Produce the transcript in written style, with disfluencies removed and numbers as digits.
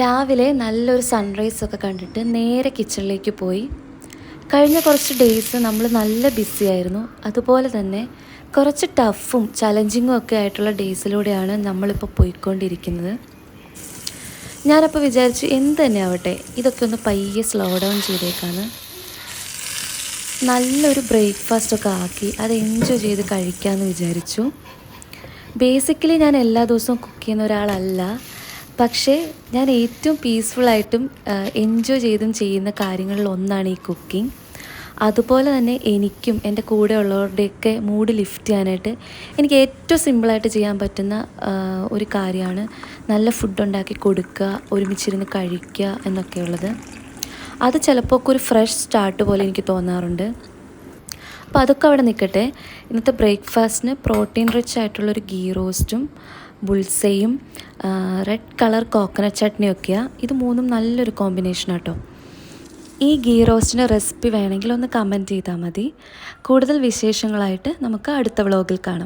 രാവിലെ നല്ലൊരു സൺറൈസൊക്കെ കണ്ടിട്ട് നേരെ കിച്ചണിലേക്ക് പോയി. കഴിഞ്ഞ കുറച്ച് ഡേയ്സ് നമ്മൾ നല്ല ബിസി ആയിരുന്നു. അതുപോലെ തന്നെ കുറച്ച് ടഫും ചലഞ്ചിങ്ങും ഒക്കെ ആയിട്ടുള്ള ഡേയ്സിലൂടെയാണ് നമ്മളിപ്പോൾ പോയിക്കൊണ്ടിരിക്കുന്നത്. ഞാനപ്പോൾ വിചാരിച്ചു എന്ത് തന്നെ ആവട്ടെ ഇതൊക്കെ ഒന്ന് പയ്യെ സ്ലോ ഡൗൺ ചെയ്തേക്കാണ്. നല്ലൊരു ബ്രേക്ക്ഫാസ്റ്റൊക്കെ ആക്കി അത് എൻജോയ് ചെയ്ത് കഴിക്കാമെന്ന് വിചാരിച്ചു. ബേസിക്കലി ഞാൻ എല്ലാ ദിവസവും കുക്ക് ചെയ്യുന്ന ഒരാളല്ല. പക്ഷേ ഞാൻ ഏറ്റവും പീസ്ഫുള്ളായിട്ടും എൻജോയ് ചെയ്തും ചെയ്യുന്ന കാര്യങ്ങളിൽ ഒന്നാണ് ഈ കുക്കിംഗ്. അതുപോലെ തന്നെ എനിക്കും എൻ്റെ കൂടെ ഉള്ളവരുടെയൊക്കെ മൂഡ് ലിഫ്റ്റ് ചെയ്യാനായിട്ട് എനിക്ക് ഏറ്റവും സിമ്പിളായിട്ട് ചെയ്യാൻ പറ്റുന്ന ഒരു കാര്യമാണ് നല്ല ഫുഡ് ഉണ്ടാക്കി കൊടുക്കുക, ഒരുമിച്ചിരുന്ന് കഴിക്കുക എന്നൊക്കെയുള്ളത്. അത് ചിലപ്പോൾ ഒരു ഫ്രഷ് സ്റ്റാർട്ട് പോലെ എനിക്ക് തോന്നാറുണ്ട്. അപ്പോൾ അതൊക്കെ അവിടെ നിൽക്കട്ടെ. ഇന്നത്തെ ബ്രേക്ക്ഫാസ്റ്റിന് പ്രോട്ടീൻ റിച്ച് ആയിട്ടുള്ളൊരു ഗീ റോസ്റ്റും ബുൾസയും റെഡ് കളർ കോക്കനട്ട് ചട്നിയൊക്കെയാണ്. ഇത് മൂന്നും നല്ലൊരു കോമ്പിനേഷനാണ് കേട്ടോ. ഈ ഗീ റോസ്റ്റിൻ്റെ റെസിപ്പി വേണമെങ്കിൽ ഒന്ന് കമൻറ്റ് ചെയ്താൽ മതി. കൂടുതൽ വിശേഷങ്ങളായിട്ട് നമുക്ക് അടുത്ത വ്ളോഗിൽ കാണാം.